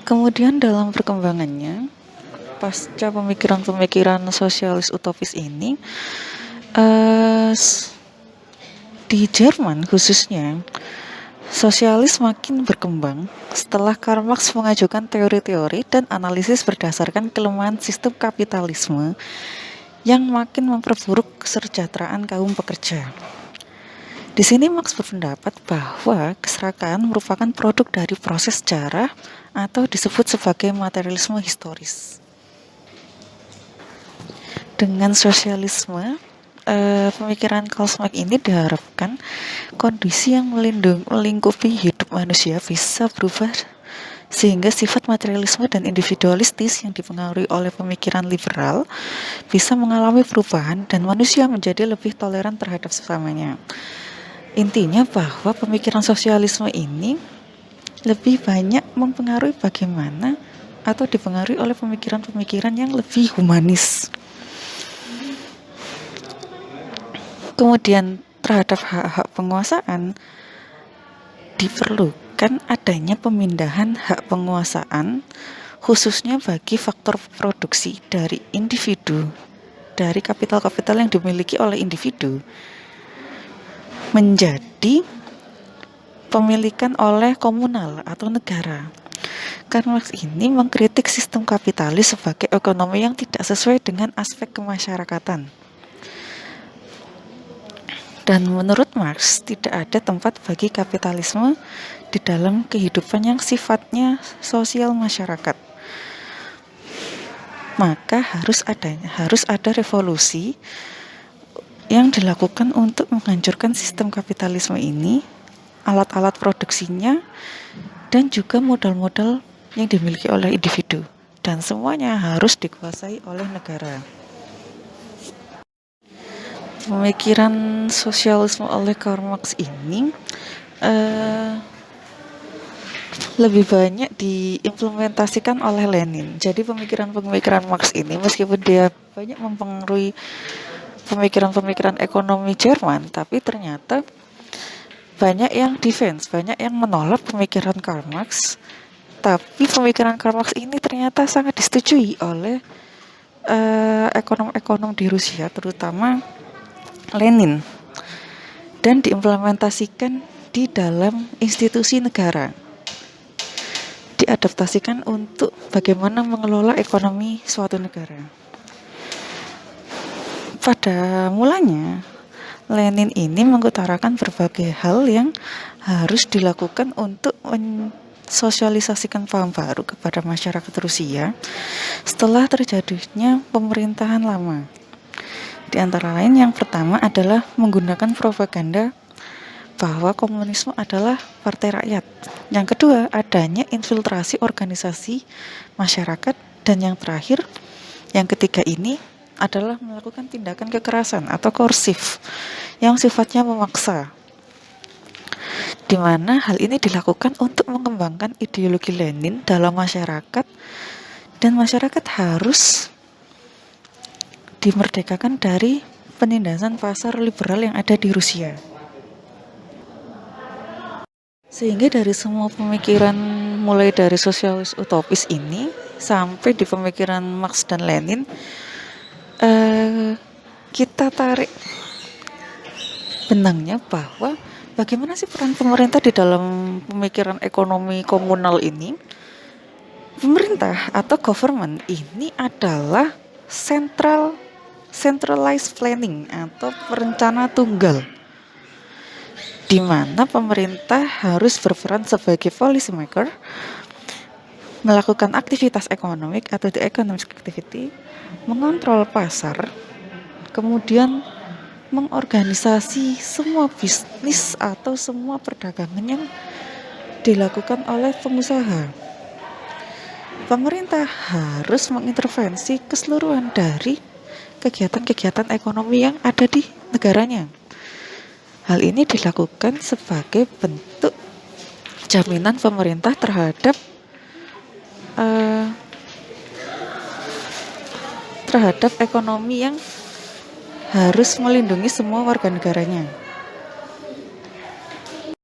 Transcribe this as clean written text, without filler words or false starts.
Kemudian dalam perkembangannya, pasca pemikiran-pemikiran sosialis utopis ini, eh, di Jerman khususnya, sosialis makin berkembang setelah Karl Marx mengajukan teori-teori dan analisis berdasarkan kelemahan sistem kapitalisme yang makin memperburuk kesejahteraan kaum pekerja. Di sini Marx berpendapat bahwa keserakahan merupakan produk dari proses sejarah atau disebut sebagai materialisme historis. Dengan sosialisme, pemikiran Karl Marx ini diharapkan kondisi yang melingkupi hidup manusia bisa berubah sehingga sifat materialisme dan individualistis yang dipengaruhi oleh pemikiran liberal bisa mengalami perubahan dan manusia menjadi lebih toleran terhadap sesamanya. Intinya bahwa pemikiran sosialisme ini lebih banyak mempengaruhi bagaimana atau dipengaruhi oleh pemikiran-pemikiran yang lebih humanis. Kemudian terhadap hak-hak penguasaan diperlukan adanya pemindahan hak penguasaan khususnya bagi faktor produksi dari individu, dari kapital-kapital yang dimiliki oleh individu menjadi pemilikan oleh komunal atau negara. Karl Marx ini mengkritik sistem kapitalis sebagai ekonomi yang tidak sesuai dengan aspek kemasyarakatan. Dan menurut Marx, tidak ada tempat bagi kapitalisme di dalam kehidupan yang sifatnya sosial masyarakat. Maka harus ada revolusi yang dilakukan untuk menghancurkan sistem kapitalisme ini, alat-alat produksinya, dan juga modal-modal yang dimiliki oleh individu. Dan semuanya harus dikuasai oleh negara. Pemikiran sosialisme oleh Karl Marx ini lebih banyak diimplementasikan oleh Lenin. Jadi pemikiran-pemikiran Marx ini meskipun dia banyak mempengaruhi pemikiran-pemikiran ekonomi Jerman, tapi ternyata banyak yang defense, banyak yang menolak pemikiran Karl Marx. Tapi pemikiran Karl Marx ini ternyata sangat disetujui oleh ekonom-ekonom di Rusia, terutama Lenin, dan diimplementasikan di dalam institusi negara. Diadaptasikan untuk bagaimana mengelola ekonomi suatu negara. Pada mulanya, Lenin ini mengutarakan berbagai hal yang harus dilakukan untuk mensosialisasikan paham baru kepada masyarakat Rusia setelah terjadinya pemerintahan lama. Di antara lain yang pertama adalah menggunakan propaganda bahwa komunisme adalah partai rakyat. Yang kedua, adanya infiltrasi organisasi masyarakat. Dan yang terakhir, yang ketiga ini adalah melakukan tindakan kekerasan atau korsif yang sifatnya memaksa, di mana hal ini dilakukan untuk mengembangkan ideologi Lenin dalam masyarakat, dan masyarakat harus dimerdekakan dari penindasan pasar liberal yang ada di Rusia. Sehingga dari semua pemikiran mulai dari sosialis utopis ini sampai di pemikiran Marx dan Lenin, kita tarik benangnya bahwa bagaimana sih peran pemerintah di dalam pemikiran ekonomi komunal ini. Pemerintah atau government ini adalah centralized planning atau perencana tunggal, di mana pemerintah harus berperan sebagai policy maker, melakukan aktivitas ekonomi atau the economic activity, mengontrol pasar, kemudian mengorganisasi semua bisnis atau semua perdagangan yang dilakukan oleh pengusaha. Pemerintah harus mengintervensi keseluruhan dari kegiatan-kegiatan ekonomi yang ada di negaranya. Hal ini dilakukan sebagai bentuk jaminan pemerintah terhadap ekonomi yang harus melindungi semua warga negaranya.